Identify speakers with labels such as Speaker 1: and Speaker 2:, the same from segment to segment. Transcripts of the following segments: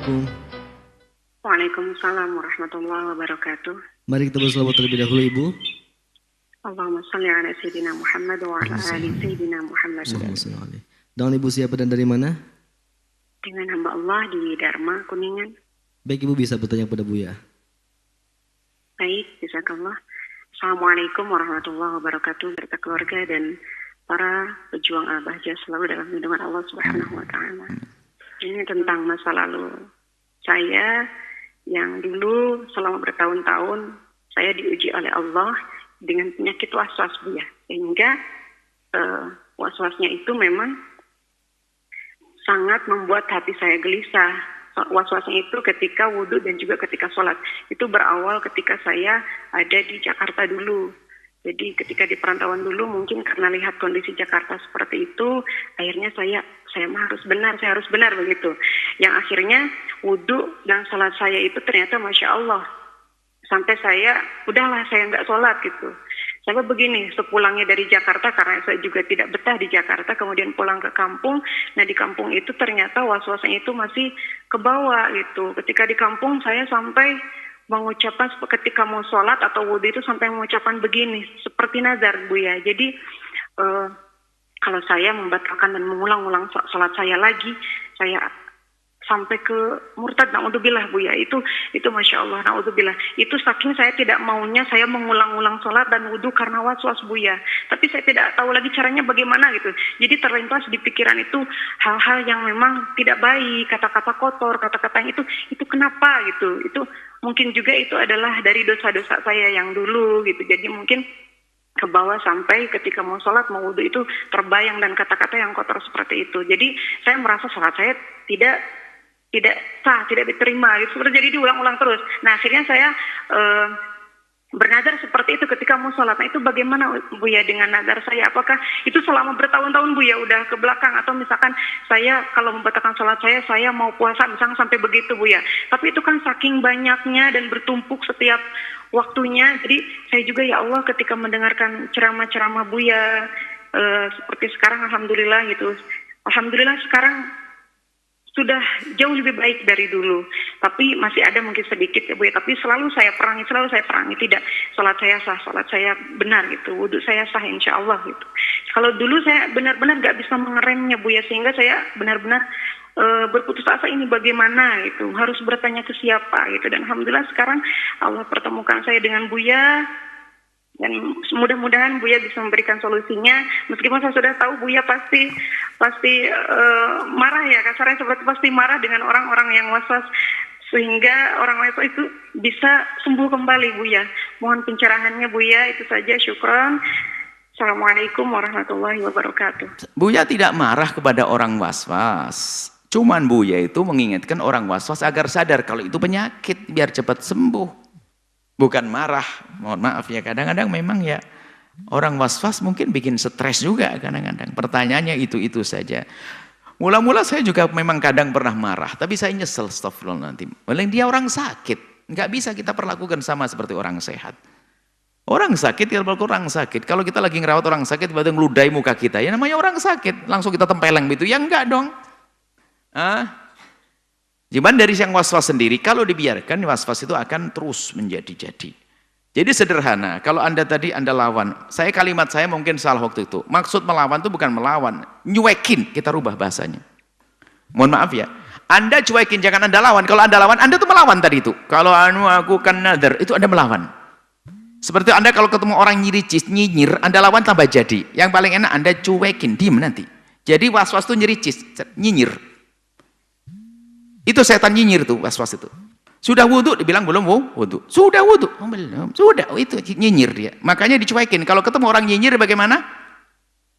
Speaker 1: Assalamualaikum.
Speaker 2: Waalaikumsalam warahmatullahi wabarakatuh.
Speaker 1: Mari kita berselawat terlebih dahulu, Ibu.
Speaker 2: Allahumma salli ala Sayyidina Muhammad wa ala ali Sayyidina Muhammad.
Speaker 1: Dengan Ibu siapa dan dari mana?
Speaker 2: Dengan hamba Allah di Dharma, Kuningan.
Speaker 1: Baik, Ibu bisa bertanya kepada Buya.
Speaker 2: Baik, jazakallah. Assalamualaikum warahmatullahi wabarakatuh. Serta keluarga dan para pejuang al-bahjah selalu dalam lindungan Allah Subhanahu wa taala. Ini tentang masa lalu saya yang dulu selama bertahun-tahun saya diuji oleh Allah dengan penyakit waswas, Buya. Sehingga waswasnya itu memang sangat membuat hati saya gelisah. Was-wasnya itu ketika wudhu dan juga ketika sholat. Itu berawal ketika saya ada di Jakarta dulu. Jadi ketika di perantauan dulu mungkin karena lihat kondisi Jakarta seperti itu, akhirnya saya harus benar begitu. Yang akhirnya wudhu dan sholat saya itu ternyata Masya Allah. Sampai saya nggak sholat gitu. Saya begini, sepulangnya dari Jakarta, karena saya juga tidak betah di Jakarta, kemudian pulang ke kampung. Nah di kampung itu ternyata was-wasnya itu masih ke bawah gitu. Ketika di kampung saya sampai mengucapkan ketika mau sholat atau wudhu itu sampai mengucapkan begini, seperti nazar, Buya. Jadi kalau saya membatalkan dan mengulang-ulang sholat saya lagi, saya sampai ke murtad, naudzubillah, Buya. Itu Masya Allah, naudzubillah. Itu saking saya tidak maunya saya mengulang-ulang sholat dan wudhu karena waswas, Buya. Tapi saya tidak tahu lagi caranya bagaimana gitu. Jadi terlintas di pikiran itu hal-hal yang memang tidak baik, kata-kata kotor, kata-kata yang itu kenapa gitu. Itu mungkin juga itu adalah dari dosa-dosa saya yang dulu gitu. Jadi mungkin ke bawah sampai ketika mau sholat, mau wudhu itu terbayang dan kata-kata yang kotor seperti itu. Jadi saya merasa sholat saya tidak sah, tidak diterima gitu. Jadi diulang-ulang terus. Nah akhirnya saya bernazar seperti itu ketika mau sholat. Nah itu bagaimana, Buya, dengan nazar saya? Apakah itu selama bertahun-tahun, Buya, udah ke belakang? Atau misalkan saya kalau membatalkan sholat saya mau puasa misalkan sampai begitu, Buya. Tapi itu kan saking banyaknya dan bertumpuk setiap waktunya. Jadi saya juga ya Allah ketika mendengarkan ceramah-ceramah Buya seperti sekarang, alhamdulillah gitu. Alhamdulillah sekarang sudah jauh lebih baik dari dulu. Tapi masih ada mungkin sedikit ya, Bu ya. Tapi selalu saya perangi. Tidak, sholat saya sah, sholat saya benar gitu. Wudhu saya sah insya Allah gitu. Kalau dulu saya benar-benar gak bisa mengeremnya, Bu ya. Sehingga saya benar-benar berputus asa, ini bagaimana gitu. Harus bertanya ke siapa gitu. Dan alhamdulillah sekarang Allah pertemukan saya dengan Buya. Dan mudah-mudahan Buya bisa memberikan solusinya. Meskipun saya sudah tahu Buya pasti marah ya, kasarnya seperti pasti marah dengan orang-orang yang waswas, sehingga orang waswas itu bisa sembuh kembali, Buya. Mohon pencerahannya, Buya. Itu saja, syukran. Assalamualaikum warahmatullahi wabarakatuh.
Speaker 3: Buya tidak marah kepada orang waswas. Cuman Buya itu mengingatkan orang waswas agar sadar kalau itu penyakit, biar cepat sembuh. Bukan marah, mohon maaf ya, kadang-kadang memang ya orang was-was mungkin bikin stres juga kadang-kadang. Pertanyaannya itu saja. Mula-mula saya juga memang kadang pernah marah, tapi saya nyesel, astagfirullah nanti. Paling dia orang sakit, nggak bisa kita perlakukan sama seperti orang sehat. Orang sakit, orang sakit. Kalau kita lagi ngerawat orang sakit, tiba-tiba ngeludahi muka kita, ya namanya orang sakit, langsung kita tempeleng gitu, ya enggak dong. Cuman dari yang was-was sendiri, kalau dibiarkan was-was itu akan terus menjadi-jadi. Jadi sederhana, kalau Anda tadi Anda lawan, kalimat saya mungkin salah waktu itu. Maksud melawan itu bukan melawan, nyuekin, kita rubah bahasanya. Mohon maaf ya, Anda cuekin, jangan Anda lawan. Kalau Anda lawan, Anda tuh melawan tadi itu. Kalau aku kan nazar, itu Anda melawan. Seperti Anda kalau ketemu orang nyiricis, nyinyir, Anda lawan tambah jadi. Yang paling enak Anda cuekin, diem nanti. Jadi was-was itu nyiricis, nyinyir. Itu setan nyinyir tuh, was-was itu. Sudah wudhu, dibilang belum wudhu. Sudah wudhu, belum. Sudah, itu nyinyir dia. Makanya dicuekin. Kalau ketemu orang nyinyir bagaimana?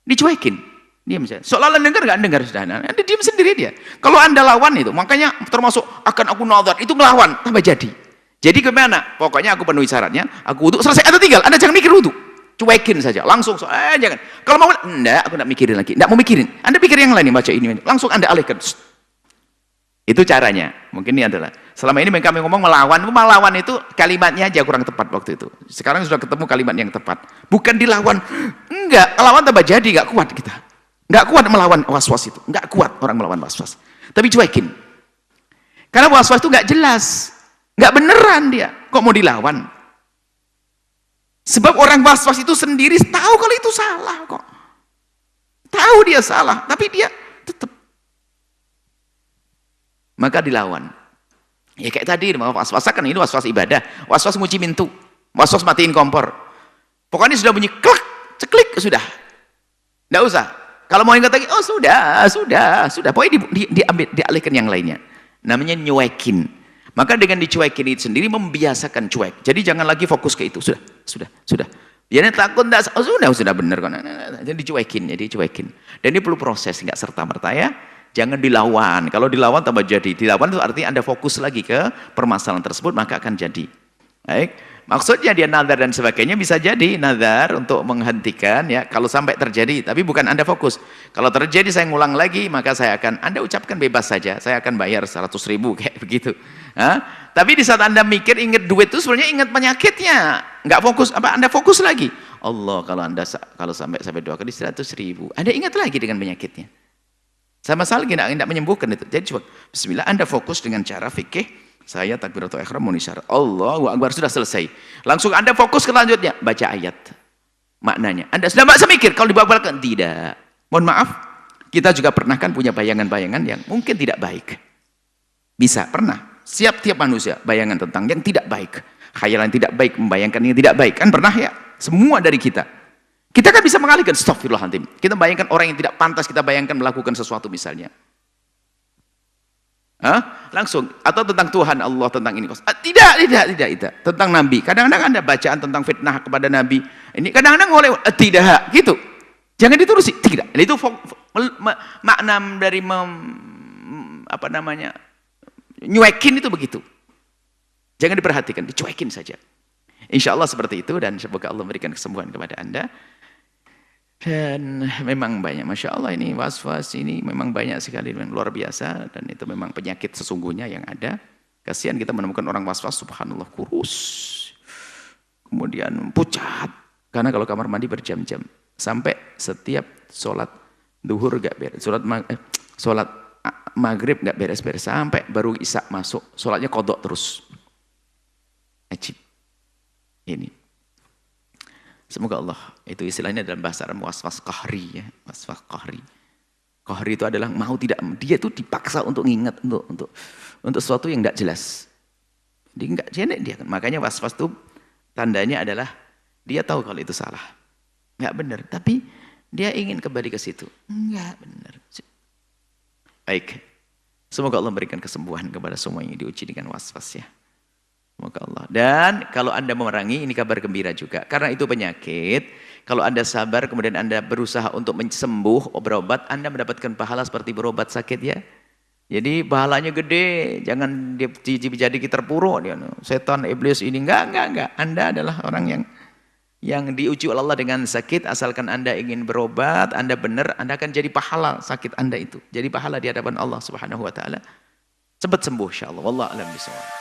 Speaker 3: Dicuekin. Diam saja. Seolah-olah dengar nggak dengar sudah. Anda diam sendiri dia. Kalau Anda lawan itu, makanya termasuk akan aku nazar, itu ngelawan, tambah jadi. Jadi gimana? Pokoknya aku penuhi syaratnya, aku wudhu, selesai, Anda tinggal. Anda jangan mikir wudhu. Cuekin saja, langsung. Jangan. Kalau mau, enggak, aku enggak mikirin lagi. Enggak mau mikirin. Anda pikir yang lain, baca ini. Langsung Anda alihkan. Itu caranya. Mungkin ini adalah, selama ini kami ngomong melawan itu kalimatnya aja kurang tepat waktu itu. Sekarang sudah ketemu kalimat yang tepat. Bukan dilawan. Enggak, lawan tambah jadi, enggak kuat kita. Enggak kuat melawan was-was itu. Enggak kuat orang melawan was-was. Tapi cuekin. Karena was-was itu nggak jelas, nggak beneran dia. Kok mau dilawan? Sebab orang was-was itu sendiri tahu kalau itu salah kok. Tahu dia salah, tapi dia tetap. Maka dilawan. Ya kayak tadi, was-was kan ini was-was ibadah, was-was ngunci pintu, was-was matiin kompor. Pokoknya sudah bunyi klak, ceklik, sudah. Nggak usah. Kalau mau ingat lagi, oh sudah. Pokoknya dialihkan yang lainnya. Namanya nyuekin. Maka dengan dicuekin itu sendiri membiasakan cuek. Jadi jangan lagi fokus ke itu. Sudah. Biarnya takut, sudah benar kok. Jadi dicuekin. Dan ini perlu proses, nggak serta-merta ya. Jangan dilawan. Kalau dilawan tambah jadi. Dilawan itu artinya Anda fokus lagi ke permasalahan tersebut, maka akan jadi. Baik. Maksudnya dia nazar dan sebagainya, bisa jadi nazar untuk menghentikan ya kalau sampai terjadi, tapi bukan Anda fokus. Kalau terjadi saya ngulang lagi, maka Anda ucapkan bebas saja, saya akan bayar 100.000 kayak begitu. Tapi di saat Anda mikir ingat duit itu sebenarnya ingat penyakitnya, nggak fokus. Anda fokus lagi. Allah, kalau sampai doa kali 100.000, Anda ingat lagi dengan penyakitnya. Sama sekali tidak menyembuhkan itu. Jadi coba bismillah, Anda fokus dengan cara fikih. Saya takbiratul ihram mau isyarat. Allahu Akbar, sudah selesai. Langsung Anda fokus ke selanjutnya, baca ayat. Maknanya. Anda sudah nggak semikir kalau dibabalkan, tidak. Mohon maaf, kita juga pernah kan punya bayangan-bayangan yang mungkin tidak baik. Bisa, pernah. Tiap manusia bayangan tentang yang tidak baik. Khayalan tidak baik, membayangkan yang tidak baik. Kan pernah ya? Semua dari kita. Kita kan bisa mengalihkan, astagfirullahaladzim. Kita bayangkan orang yang tidak pantas, kita bayangkan melakukan sesuatu misalnya. Langsung, atau tentang Tuhan Allah, tentang ini. Tidak. Tentang Nabi. Kadang-kadang Anda bacaan tentang fitnah kepada Nabi. Ini kadang-kadang oleh tidak, gitu. Jangan diturusi, tidak. Itu makna dari nyuekin itu begitu. Jangan diperhatikan, dicuekin saja. Insya Allah seperti itu, dan semoga Allah memberikan kesembuhan kepada Anda. Dan memang banyak, Masya Allah ini was-was ini memang banyak sekali, memang luar biasa, dan itu memang penyakit sesungguhnya yang ada. Kasihan kita menemukan orang was-was, subhanallah, kurus, kemudian pucat, karena kalau kamar mandi berjam-jam, sampai setiap sholat duhur gak beres, sholat maghrib gak beres-beres, sampai baru isya masuk, sholatnya kodok terus. Ajib. Ini. Semoga Allah, itu istilahnya dalam bahasa Arab waswas qahri ya, waswas qahri. Qahri itu adalah mau tidak, dia itu dipaksa untuk ngingat untuk sesuatu yang tidak jelas. Dia enggak jenek dia kan. Makanya waswas itu tandanya adalah dia tahu kalau itu salah. Enggak benar, tapi dia ingin kembali ke situ. Enggak benar. Baik. Semoga Allah memberikan kesembuhan kepada semua yang diuji dengan waswas ya. Semoga Allah. Dan kalau Anda memerangi, ini kabar gembira juga. Karena itu penyakit, kalau Anda sabar, kemudian Anda berusaha untuk sembuh, berobat, Anda mendapatkan pahala seperti berobat sakit ya. Jadi pahalanya gede, jangan jadi kita terpuruk. Setan, iblis ini, enggak. Anda adalah orang yang diuji oleh Allah dengan sakit, asalkan Anda ingin berobat, Anda benar, Anda akan jadi pahala sakit Anda itu. Jadi pahala di hadapan Allah Subhanahu wa taala. Cepat sembuh insyaallah. Wallahu a'lam bishawab.